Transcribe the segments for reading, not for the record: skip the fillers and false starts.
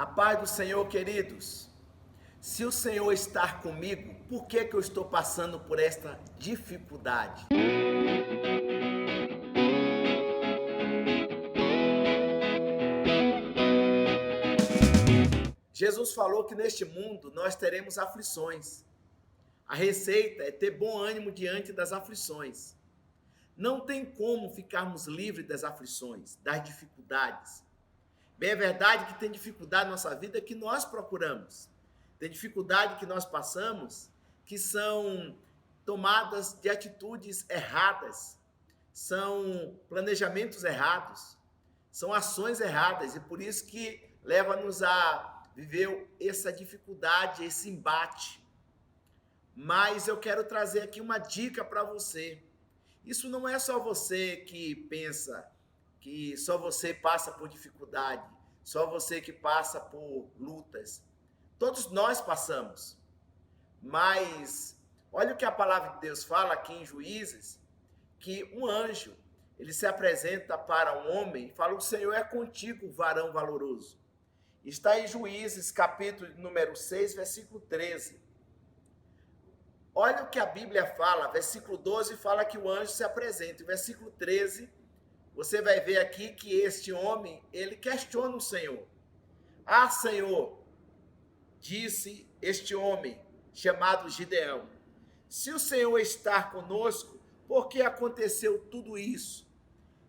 A paz do Senhor, queridos. Se o Senhor está comigo, por que eu estou passando por esta dificuldade? Jesus falou que neste mundo nós teremos aflições. A receita é ter bom ânimo diante das aflições. Não tem como ficarmos livres das aflições, das dificuldades. Bem, é verdade que tem dificuldade na nossa vida que nós procuramos. Tem dificuldade que nós passamos que são tomadas de atitudes erradas, são planejamentos errados, são ações erradas e por isso que leva-nos a viver essa dificuldade, esse embate. Mas eu quero trazer aqui uma dica para você. Isso não é só você que pensa que só você passa por dificuldade, só você que passa por lutas. Todos nós passamos. Mas olha o que a palavra de Deus fala aqui em Juízes, que um anjo, ele se apresenta para um homem e fala: "O Senhor é contigo, varão valoroso." Está em Juízes, capítulo número 6, versículo 13. Olha o que a Bíblia fala, versículo 12 fala que o anjo se apresenta. E versículo 13, você vai ver aqui que este homem, ele questiona o Senhor. "Ah, Senhor", disse este homem, chamado Gideão, "se o Senhor está conosco, por que aconteceu tudo isso?"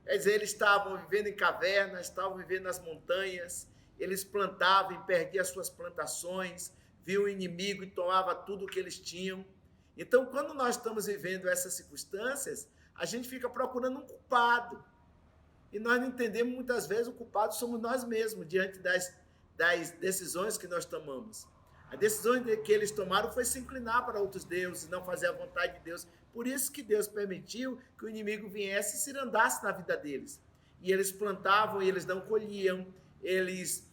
Quer dizer, eles estavam vivendo em cavernas, estavam vivendo nas montanhas, eles plantavam e perdiam as suas plantações, viam o inimigo e tomava tudo o que eles tinham. Então, quando nós estamos vivendo essas circunstâncias, a gente fica procurando um culpado. E nós não entendemos, muitas vezes, o culpado somos nós mesmos, diante das decisões que nós tomamos. A decisão que eles tomaram foi se inclinar para outros deuses, não fazer a vontade de Deus. Por isso que Deus permitiu que o inimigo viesse e se andasse na vida deles. E eles plantavam e eles não colhiam, eles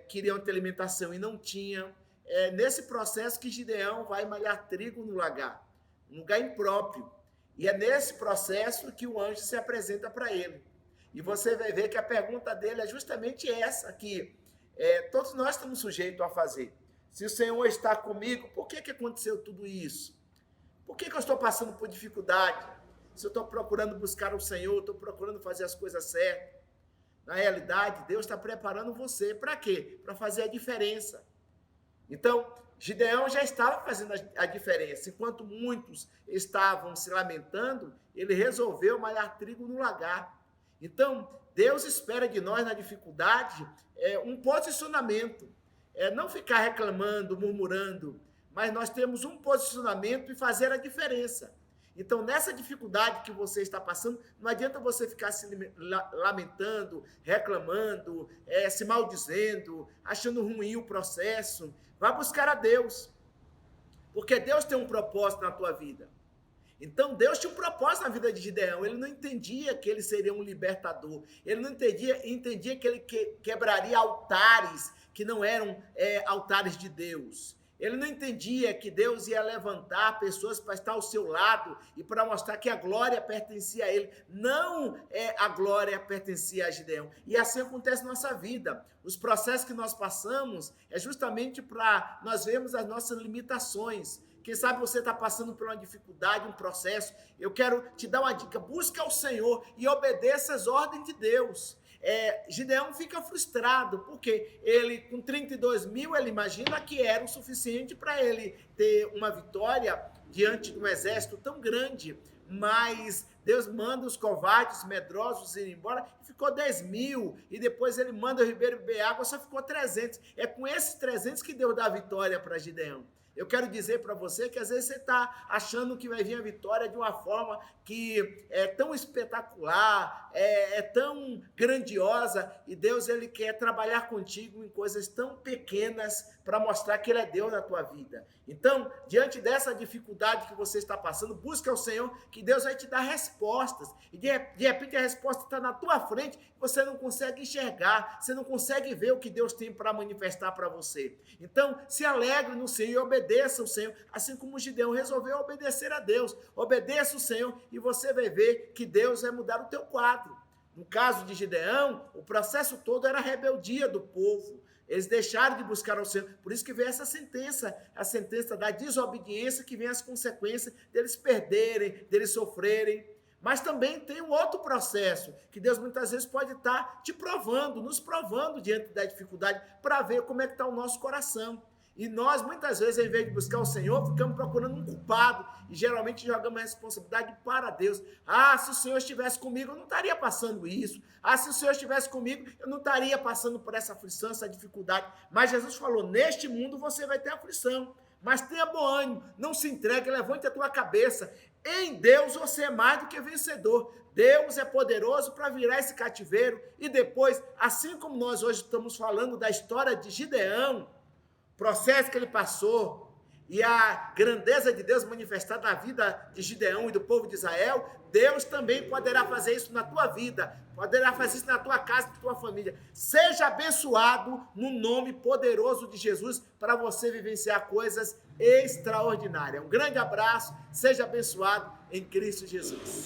queriam ter alimentação e não tinham. É nesse processo que Gideão vai malhar trigo no lagar, um lugar impróprio. E é nesse processo que o anjo se apresenta para ele. E você vai ver que a pergunta dele é justamente essa, que todos nós estamos sujeitos a fazer. Se o Senhor está comigo, por que aconteceu tudo isso? Por que eu estou passando por dificuldade? Se eu estou procurando buscar o Senhor, estou procurando fazer as coisas certas. Na realidade, Deus está preparando você. Para quê? Para fazer a diferença. Então, Gideão já estava fazendo a diferença. Enquanto muitos estavam se lamentando, ele resolveu malhar trigo no lagar. Então, Deus espera de nós na dificuldade um posicionamento. Não ficar reclamando, murmurando, mas nós temos um posicionamento e fazer a diferença. Então, nessa dificuldade que você está passando, não adianta você ficar se lamentando, reclamando, se maldizendo, achando ruim o processo. Vá buscar a Deus, porque Deus tem um propósito na tua vida. Então, Deus tinha um propósito na vida de Gideão. Ele não entendia que ele seria um libertador. Ele não entendia que ele quebraria altares que não eram altares de Deus. Ele não entendia que Deus ia levantar pessoas para estar ao seu lado e para mostrar que a glória pertencia a ele. Não a glória pertencia a Gideão. E assim acontece na nossa vida. Os processos que nós passamos é justamente para nós vermos as nossas limitações. Quem sabe você está passando por uma dificuldade, um processo. Eu quero te dar uma dica. Busque ao Senhor e obedeça as ordens de Deus. Gideão fica frustrado, porque ele, com 32 mil, ele imagina que era o suficiente para ele ter uma vitória diante de um exército tão grande, mas Deus manda os covardes, medrosos irem embora, e ficou 10 mil, e depois ele manda o ribeiro beber água, só ficou 300. É com esses 300 que Deus dá a vitória para Gideão. Eu quero dizer para você que às vezes você está achando que vai vir a vitória de uma forma que é tão espetacular, é tão grandiosa, e Deus ele quer trabalhar contigo em coisas tão pequenas para mostrar que Ele é Deus na tua vida. Então, diante dessa dificuldade que você está passando, busca ao Senhor, que Deus vai te dar respostas. E de repente a resposta está na tua frente, você não consegue enxergar, você não consegue ver o que Deus tem para manifestar para você. Então, se alegre no Senhor e obedeça ao Senhor, assim como Gideão resolveu obedecer a Deus. Obedeça o Senhor e você vai ver que Deus vai mudar o teu quadro. No caso de Gideão, o processo todo era a rebeldia do povo. Eles deixaram de buscar ao Senhor. Por isso que veio essa sentença, a sentença da desobediência, que vem as consequências deles perderem, deles sofrerem. Mas também tem um outro processo, que Deus muitas vezes pode estar te provando, nos provando diante da dificuldade, para ver como é que está o nosso coração. E nós, muitas vezes, em vez de buscar o Senhor, ficamos procurando um culpado. E geralmente jogamos a responsabilidade para Deus. Ah, se o Senhor estivesse comigo, eu não estaria passando isso. Ah, se o Senhor estivesse comigo, eu não estaria passando por essa aflição, essa dificuldade. Mas Jesus falou, neste mundo você vai ter aflição. Mas tenha bom ânimo, não se entregue, levante a tua cabeça. Em Deus você é mais do que vencedor. Deus é poderoso para virar esse cativeiro. E depois, assim como nós hoje estamos falando da história de Gideão, processo que ele passou e a grandeza de Deus manifestada na vida de Gideão e do povo de Israel, Deus também poderá fazer isso na tua vida, poderá fazer isso na tua casa, na tua família. Seja abençoado no nome poderoso de Jesus para você vivenciar coisas extraordinárias. Um grande abraço, seja abençoado em Cristo Jesus.